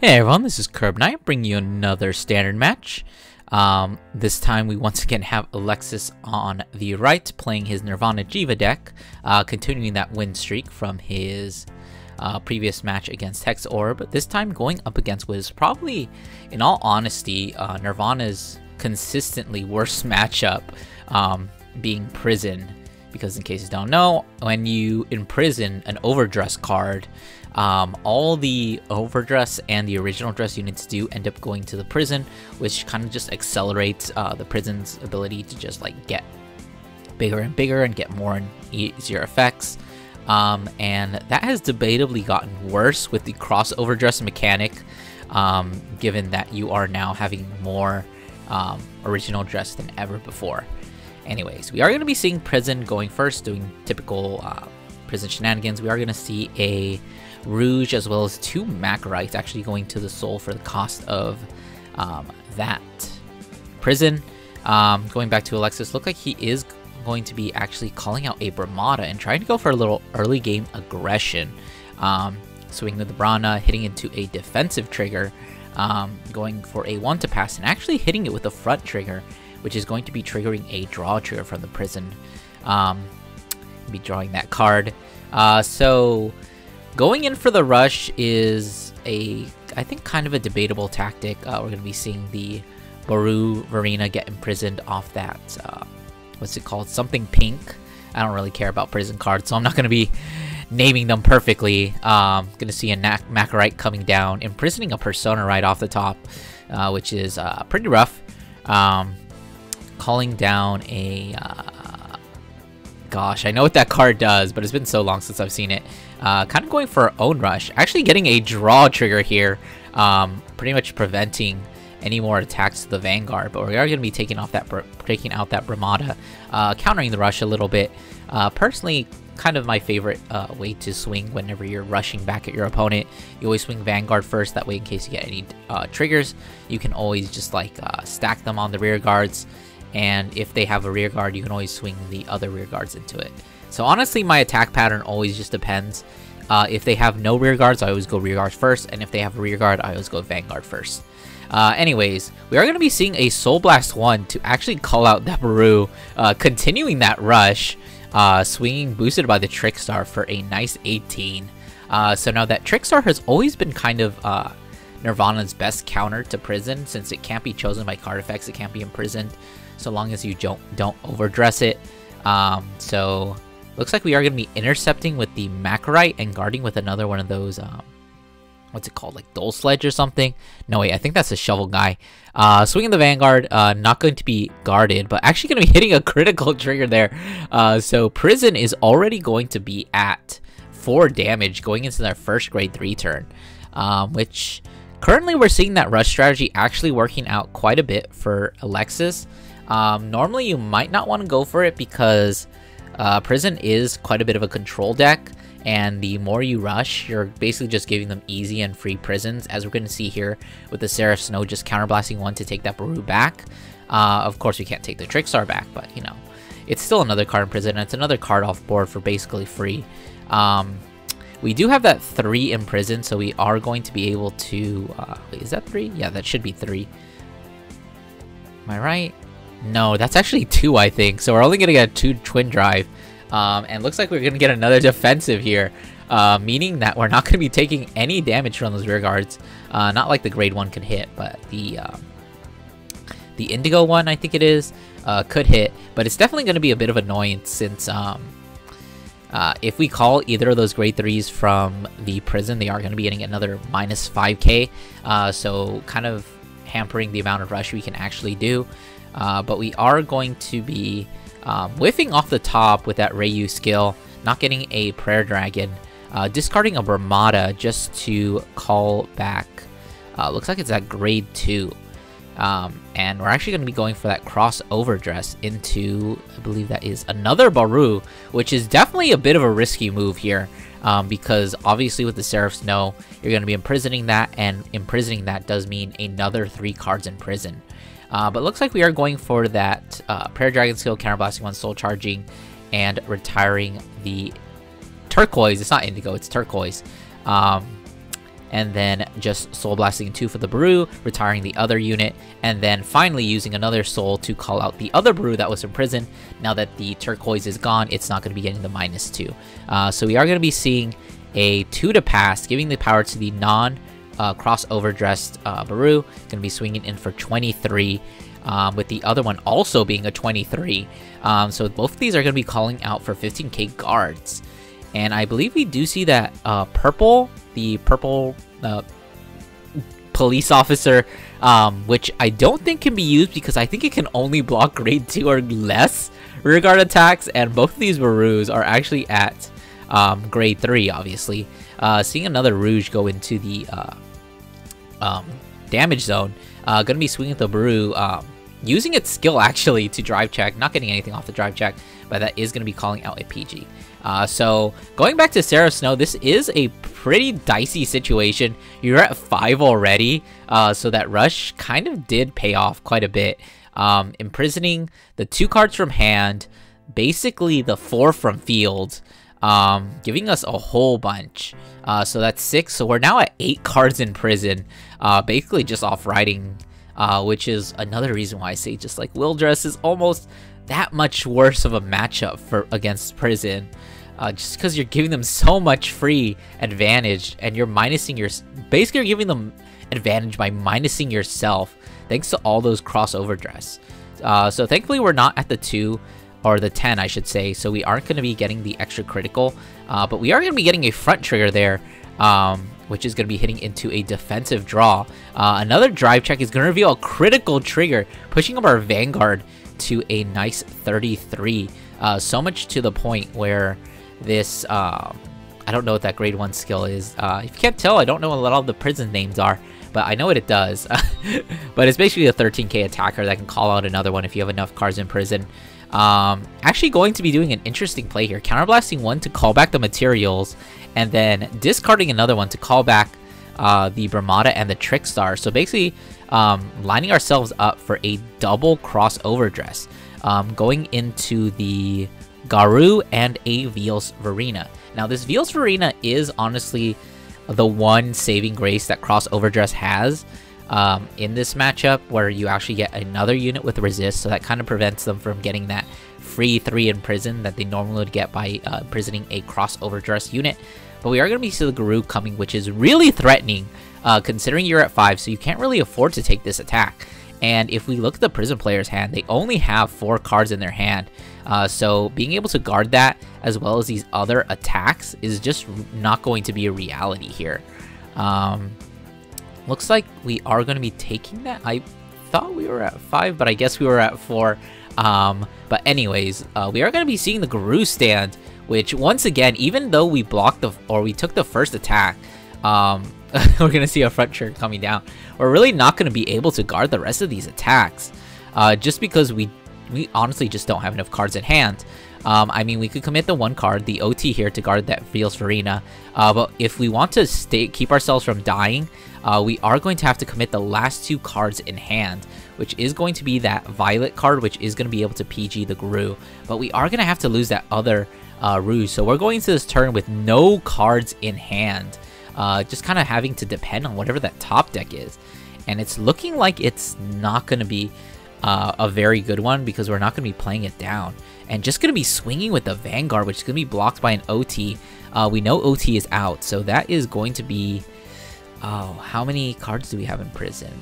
Hey everyone, this is Curb Knight bringing you another standard match. This time we once again have Alexis on the right playing his Nirvana Jheva deck, continuing that win streak from his previous match against Hex Orb. This time going up against what is probably, in all honesty, Nirvana's consistently worst matchup, being Prison. Because in case you don't know, when you imprison an overdress card, all the overdress and the original dress units do end up going to the prison, which kind of just accelerates the prison's ability to just like get bigger and bigger and get more and easier effects. And that has debatably gotten worse with the cross overdress mechanic, given that you are now having more original dress than ever before. Anyways, we are going to be seeing Prison going first, doing typical Prison shenanigans. We are going to see a Rouge as well as two Macarites actually going to the soul for the cost of that Prison. Going back to Alexis, look like he is going to be actually calling out a Bramada and trying to go for a little early game aggression. Swinging the Brana, hitting into a defensive trigger, going for a 1 to pass and actually hitting it with a front trigger, which is going to be triggering a draw trigger from the Prison. Be drawing that card. So going in for the rush is I think kind of a debatable tactic. We're going to be seeing the Baru Verena get imprisoned off that, what's it called? Something pink. I don't really care about prison cards, so I'm not going to be naming them perfectly. Going to see a Macarite coming down, imprisoning a Persona right off the top, which is pretty rough. Calling down a gosh, I know what that card does, but it's been so long since I've seen it. Kind of going for Own Rush, actually getting a draw trigger here, pretty much preventing any more attacks to the Vanguard. But we are going to be taking out that Bramada, countering the rush a little bit. Personally, kind of my favorite way to swing whenever you're rushing back at your opponent. You always swing Vanguard first, that way in case you get any triggers, you can always just like stack them on the rear guards. And if they have a rear guard, you can always swing the other rear guards into it. So honestly, my attack pattern always just depends. If they have no rear guards, I always go rear guards first. And if they have a rear guard, I always go Vanguard first. Anyways, we are going to be seeing a Soul Blast 1 to actually call out that Baru, continuing that rush, swinging boosted by the Trickstar for a nice 18. So now that Trickstar has always been kind of Nirvana's best counter to Prison, since it can't be chosen by card effects, it can't be imprisoned, so long as you don't overdress it. So looks like we are going to be intercepting with the Macarite and guarding with another one of those, what's it called, like Dole Sledge or something? No, wait, I think that's a Shovel Guy. Swinging the Vanguard, not going to be guarded, but actually going to be hitting a critical trigger there. So Prison is already going to be at 4 damage going into their first grade 3 turn, which currently we're seeing that rush strategy actually working out quite a bit for Alexis. Normally you might not want to go for it because Prison is quite a bit of a control deck, and the more you rush, you're basically just giving them easy and free prisons, as we're going to see here with the Seraph Snow just counterblasting 1 to take that Baru back. Of course we can't take the Trickstar back, but you know, it's still another card in prison, and it's another card off board for basically free. We do have that 3 in prison, so we are going to be able to wait, is that 3? Yeah, that should be 3. Am I right? No, that's actually 2, I think. So we're only going to get 2 Twin Drive. And looks like we're going to get another defensive here. Meaning that we're not going to be taking any damage from those rear guards. Not like the grade 1 can hit, but the Indigo one, I think it is, could hit. But it's definitely going to be a bit of annoyance since if we call either of those grade 3s from the Prison, they are going to be getting another minus 5k. So kind of hampering the amount of rush we can actually do. But we are going to be whiffing off the top with that Rayu skill, not getting a Prayer Dragon, discarding a Bramada just to call back, looks like it's at grade 2. And we're actually going to be going for that cross overdress into, I believe that is another Baru, which is definitely a bit of a risky move here, because obviously with the Seraph Snow, you're going to be imprisoning that, and imprisoning that does mean another 3 cards in prison. But looks like we are going for that Prayer Dragon skill, counterblasting 1, soul charging, and retiring the turquoise. It's not indigo, it's turquoise. and then just Soul Blasting 2 for the Brew, retiring the other unit, and then finally using another Soul to call out the other Brew that was in prison. Now that the Turquoise is gone, it's not going to be getting the -2. So we are going to be seeing a 2 to pass, giving the power to the non-crossover dressed Baru. Going to be swinging in for 23, with the other one also being a 23. So both of these are going to be calling out for 15k guards. And I believe we do see that the purple police officer, which I don't think can be used because I think it can only block grade 2 or less rearguard attacks, and both of these Barus are actually at grade 3, obviously. Seeing another Rouge go into the damage zone, gonna be swinging the Baru, using its skill actually to drive check, not getting anything off the drive check, but that is gonna be calling out a PG. So going back to Seraph Snow, this is a pretty dicey situation. You're at 5 already, so that rush kind of did pay off quite a bit. Imprisoning the 2 cards from hand, basically the 4 from field, giving us a whole bunch. So that's 6, so we're now at 8 cards in prison, basically just off riding, which is another reason why I say just like Will Dress is almost that much worse of a matchup for against prison, just because you're giving them so much free advantage, and you're minusing your, basically you're giving them advantage by minusing yourself thanks to all those crossover dress. So thankfully we're not at the 2 or the 10, I should say, so we aren't going to be getting the extra critical, but we are going to be getting a front trigger there, which is going to be hitting into a defensive draw. Another drive check is going to reveal a critical trigger, pushing up our Vanguard to a nice 33. So much to the point where this, I don't know what that grade 1 skill is. If you can't tell, I don't know what all the prison names are, but I know what it does. But it's basically a 13k attacker that can call out another one if you have enough cards in prison. Actually going to be doing an interesting play here. Counterblasting 1 to call back the materials, and then discarding another one to call back the Brahmata and the Trickstar. So basically lining ourselves up for a double crossover dress, going into the Garu and a Veil's Verena. Now this Veil's Verena is honestly the one saving grace that crossover dress has in this matchup, where you actually get another unit with resist, so that kind of prevents them from getting that free 3 in prison that they normally would get by imprisoning a crossover dress unit. But we are going to be seeing the Guru coming, which is really threatening, considering you're at 5, so you can't really afford to take this attack. And if we look at the prison player's hand, they only have 4 cards in their hand, so being able to guard that as well as these other attacks is just not going to be a reality here. Looks like we are going to be taking that. I thought we were at 5, but I guess we were at 4. But anyways, we are going to be seeing the Guru stand, which once again, even though we blocked we took the first attack, we're going to see a front trigger coming down. We're really not going to be able to guard the rest of these attacks, just because we honestly just don't have enough cards in hand. I mean, we could commit the 1 card, the OT here, to guard that Veil's Verena, but if we want to keep ourselves from dying, we are going to have to commit the last 2 cards in hand, which is going to be that Violet card, which is going to be able to PG the Guru, but we are going to have to lose that other Rouge, so we're going into this turn with no cards in hand, just kind of having to depend on whatever that top deck is, and it's looking like it's not going to be a very good one, because we're not going to be playing it down, and just going to be swinging with the Vanguard, which is going to be blocked by an OT. We know OT is out, so that is going to be, how many cards do we have in prison?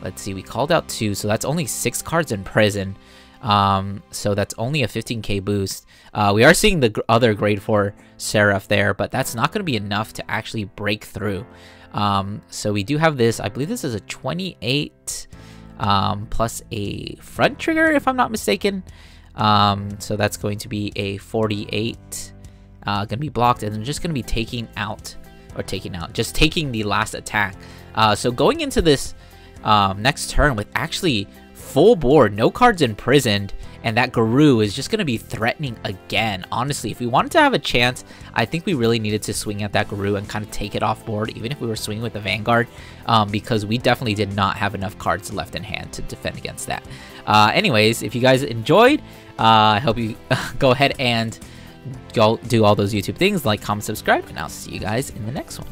Let's see, we called out 2, so that's only 6 cards in prison, so that's only a 15k boost. We are seeing the other grade 4 Seraph there, but that's not going to be enough to actually break through. So we do have this, I believe this is a 28 plus a front trigger, if I'm not mistaken. So that's going to be a 48, going to be blocked, and then just going to be taking the last attack. So going into this next turn with actually full board, no cards imprisoned, and that Guru is just going to be threatening again. Honestly, if we wanted to have a chance, I think we really needed to swing at that Guru and kind of take it off board, even if we were swinging with the Vanguard, because we definitely did not have enough cards left in hand to defend against that. Anyways, if you guys enjoyed, I hope you go ahead and go do all those YouTube things, like, comment, subscribe, and I'll see you guys in the next one.